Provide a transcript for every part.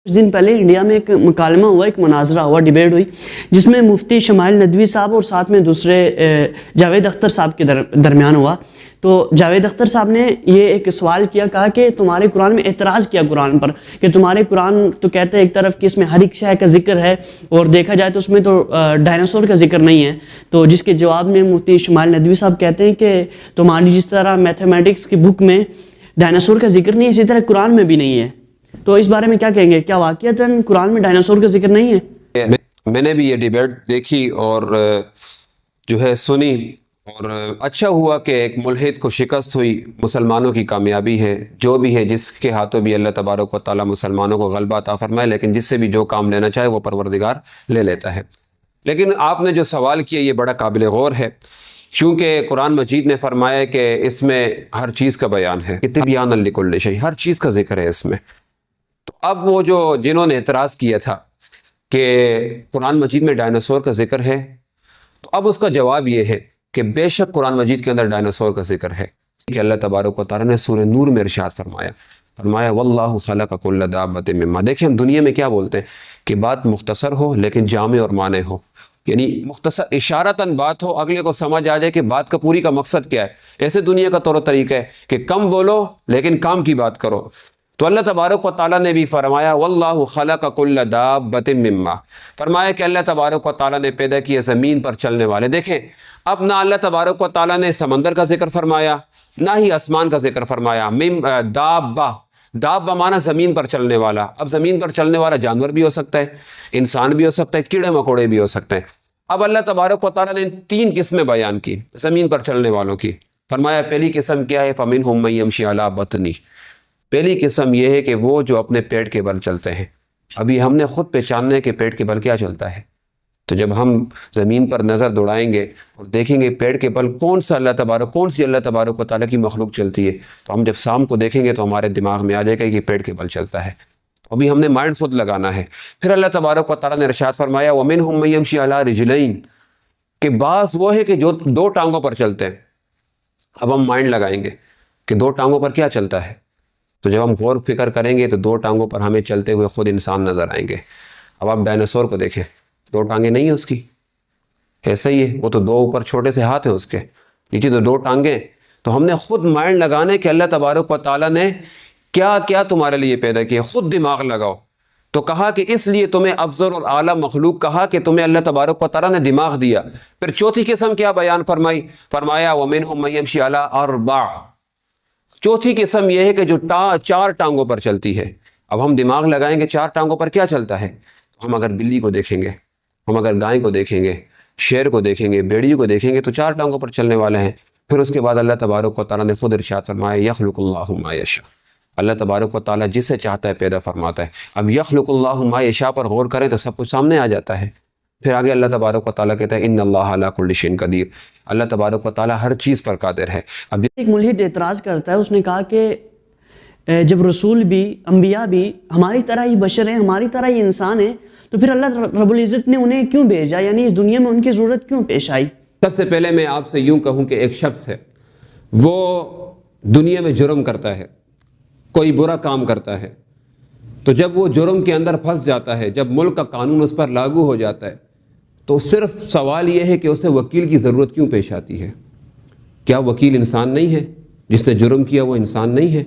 کچھ دن پہلے انڈیا میں ایک مکالمہ ہوا، ایک مناظرہ ہوا، ڈیبیٹ ہوئی، جس میں مفتی شمائل ندوی صاحب اور ساتھ میں دوسرے جاوید اختر صاحب کے درمیان ہوا۔ تو جاوید اختر صاحب نے یہ ایک سوال کیا، کہا کہ تمہارے قرآن میں اعتراض کیا قرآن پر، کہ تمہارے قرآن تو کہتے ہیں ایک طرف کہ اس میں ہر ایک شے کا ذکر ہے اور دیکھا جائے تو اس میں تو ڈائناسور کا ذکر نہیں ہے۔ تو جس کے جواب میں مفتی شمائل ندوی صاحب کہتے ہیں کہ تمہاری جس طرح میتھمیٹکس کی بک میں ڈائناسور کا ذکر نہیں ہے، اسی طرح قرآن میں بھی نہیں ہے۔ تو اس بارے میں کیا کہیں گے؟ کیا واقعتاً قرآن میں ڈائناسور کا ذکر نہیں ہے؟ میں نے بھی یہ ڈیبیٹ دیکھی اور جو ہے سنی، اور اچھا ہوا کہ ایک ملحد کو شکست ہوئی، مسلمانوں کی کامیابی ہے۔ جو بھی ہے، جس کے ہاتھوں بھی اللہ تبارک و تعالیٰ مسلمانوں کو غلبہ عطا فرمائے، لیکن جس سے بھی جو کام لینا چاہے وہ پروردگار لے لیتا ہے۔ لیکن آپ نے جو سوال کیا یہ بڑا قابل غور ہے، کیونکہ قرآن مجید نے فرمایا کہ اس میں ہر چیز کا بیان ہے، تبیانا لکل شیء، ہر چیز کا ذکر ہے اس میں۔ تو اب وہ جنہوں نے اعتراض کیا تھا کہ قرآن مجید میں ڈائناسور کا ذکر ہے، تو اب اس کا جواب یہ ہے کہ بے شک قرآن مجید کے اندر ڈائناسور کا ذکر ہے، کہ اللہ تبارک و تعالیٰ نے سورہ نور میں ارشاد فرمایا واللہ خلق کل دابۃ مما۔ دیکھیں ہم دنیا میں کیا بولتے ہیں کہ بات مختصر ہو لیکن جامع اور معنی ہو، یعنی مختصر اشارتاً بات ہو، اگلے کو سمجھ آ جائے کہ بات کا پوری کا مقصد کیا ہے۔ ایسے دنیا کا طور و طریقہ ہے کہ کم بولو لیکن کام کی بات کرو۔ تو اللہ تبارک و تعالیٰ نے بھی فرمایا واللہ خلق کل دابۃ مما، فرمایا کہ اللہ تبارک و تعالیٰ نے پیدا کیا زمین پر چلنے والے۔ دیکھیں اب نہ اللہ تبارک و تعالیٰ نے سمندر کا ذکر فرمایا، نہ ہی آسمان کا ذکر فرمایا۔ دابہ معنی زمین پر چلنے والا۔ اب زمین پر چلنے والا جانور بھی ہو سکتا ہے، انسان بھی ہو سکتا ہے، کیڑے مکوڑے بھی ہو سکتے ہیں۔ اب اللہ تبارک و تعالیٰ نے 3 قسمیں بیان کی زمین پر چلنے والوں کی۔ فرمایا پہلی قسم کیا ہے؟ فَمِنْهُم مَّن يَمْشِي عَلَىٰ بَطْنِهِ۔ پہلی قسم یہ ہے کہ وہ جو اپنے پیٹ کے بل چلتے ہیں۔ ابھی ہم نے خود پہچاننا ہے کہ پیٹ کے بل کیا چلتا ہے۔ تو جب ہم زمین پر نظر دوڑائیں گے اور دیکھیں گے پیٹ کے بل کون سی اللہ تبارک و تعالیٰ کی مخلوق چلتی ہے، تو ہم جب شام کو دیکھیں گے تو ہمارے دماغ میں آ جائے گا کہ پیٹ کے بل چلتا ہے۔ ابھی ہم نے مائنڈ خود لگانا ہے۔ پھر اللہ تبارک و تعالیٰ نے ارشاد فرمایا وَمِنْهُم مَّن يَمْشِي عَلَىٰ رِجْلَيْنِ، کہ بعض وہ ہے کہ جو 2 ٹانگوں پر چلتے ہیں۔ اب ہم مائنڈ لگائیں گے کہ 2 ٹانگوں پر کیا چلتا ہے، تو جب ہم غور فکر کریں گے تو 2 ٹانگوں پر ہمیں چلتے ہوئے خود انسان نظر آئیں گے۔ اب آپ ڈائناسور کو دیکھیں، 2 ٹانگیں نہیں ہیں اس کی، ایسا ہی ہے، وہ تو 2 اوپر چھوٹے سے ہاتھ ہیں اس کے، نیچے تو 2 ٹانگیں۔ تو ہم نے خود مائنڈ لگانے کہ اللہ تبارک و تعالیٰ نے کیا کیا تمہارے لیے پیدا کیا، خود دماغ لگاؤ۔ تو کہا کہ اس لیے تمہیں افضل اور اعلیٰ مخلوق کہا کہ تمہیں اللہ تبارک و تعالیٰ نے دماغ دیا۔ پھر چوتھی قسم کیا بیان فرمایا وَمِنْهُم مَّن يَمْشِي عَلَىٰ 4۔ چوتھی قسم یہ ہے کہ جو 4 ٹانگوں پر چلتی ہے۔ اب ہم دماغ لگائیں گے 4 ٹانگوں پر کیا چلتا ہے، ہم اگر بلی کو دیکھیں گے، ہم اگر گائے کو دیکھیں گے، شیر کو دیکھیں گے، بھیڑی کو دیکھیں گے، تو 4 ٹانگوں پر چلنے والے ہیں۔ پھر اس کے بعد اللہ تبارک و تعالیٰ نے خود ارشاد فرمایا یخلق اللہ ما یشاء، اللہ تبارک و تعالیٰ جسے چاہتا ہے پیدا فرماتا ہے۔ اب یخلق اللہ ما یشاء پر غور کریں تو سب کچھ سامنے آ جاتا ہے۔ پھر آگے اللہ تبارک و تعالیٰ کہتا ہے ان اللہ علی کل شیء قدیر، اللہ تبارک و تعالیٰ ہر چیز پر قادر ہے۔ اب ایک ملحد اعتراض کرتا ہے، اس نے کہا کہ جب رسول بھی، انبیاء بھی ہماری طرح ہی بشر ہیں، ہماری طرح ہی انسان ہیں، تو پھر اللہ رب العزت نے انہیں کیوں بھیجا، یعنی اس دنیا میں ان کی ضرورت کیوں پیش آئی؟ سب سے پہلے میں آپ سے یوں کہوں کہ ایک شخص ہے، وہ دنیا میں جرم کرتا ہے، کوئی برا کام کرتا ہے، تو جب وہ جرم کے اندر پھنس جاتا ہے، جب ملک کا قانون اس پر لاگو ہو جاتا ہے، تو صرف سوال یہ ہے کہ اسے وکیل کی ضرورت کیوں پیش آتی ہے؟ کیا وکیل انسان نہیں ہے؟ جس نے جرم کیا وہ انسان نہیں ہے؟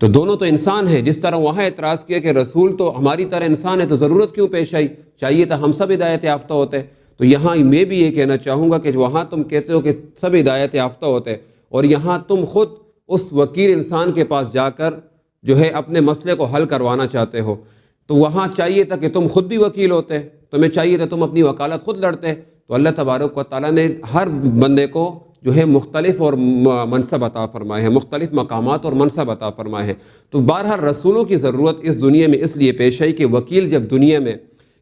تو دونوں تو انسان ہیں۔ جس طرح وہاں اعتراض کیا کہ رسول تو ہماری طرح انسان ہے تو ضرورت کیوں پیش آئی، چاہیے تھا ہم سب ہدایت یافتہ ہوتے۔ تو یہاں میں بھی یہ کہنا چاہوں گا کہ وہاں تم کہتے ہو کہ سب ہدایت یافتہ ہوتے، اور یہاں تم خود اس وکیل انسان کے پاس جا کر جو ہے اپنے مسئلے کو حل کروانا چاہتے ہو۔ تو وہاں چاہیے تھا کہ تم خود بھی وکیل ہوتے، تمہیں چاہیے تھا تم اپنی وکالت خود لڑتے۔ تو اللہ تبارک و تعالیٰ نے ہر بندے کو جو ہے مختلف اور منصب عطا فرمائے ہیں، مختلف مقامات اور منصب عطا فرمائے ہیں۔ تو بہرحال رسولوں کی ضرورت اس دنیا میں اس لیے پیش آئی کہ وکیل جب دنیا میں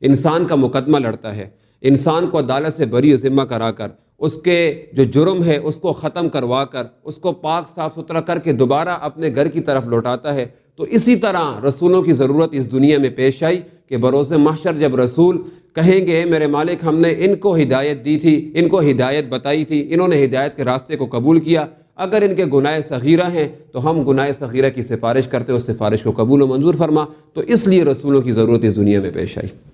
انسان کا مقدمہ لڑتا ہے، انسان کو عدالت سے بری ذمہ کرا کر اس کے جو جرم ہے اس کو ختم کروا کر اس کو پاک صاف ستھرا کر کے دوبارہ اپنے گھر کی طرف لوٹاتا ہے، تو اسی طرح رسولوں کی ضرورت اس دنیا میں پیش آئی کہ بروز محشر جب رسول کہیں گے میرے مالک ہم نے ان کو ہدایت دی تھی، ان کو ہدایت بتائی تھی، انہوں نے ہدایت کے راستے کو قبول کیا، اگر ان کے گناہ صغیرہ ہیں تو ہم گناہ صغیرہ کی سفارش کرتے ہیں، اس سفارش کو قبول و منظور فرما۔ تو اس لیے رسولوں کی ضرورت اس دنیا میں پیش آئی۔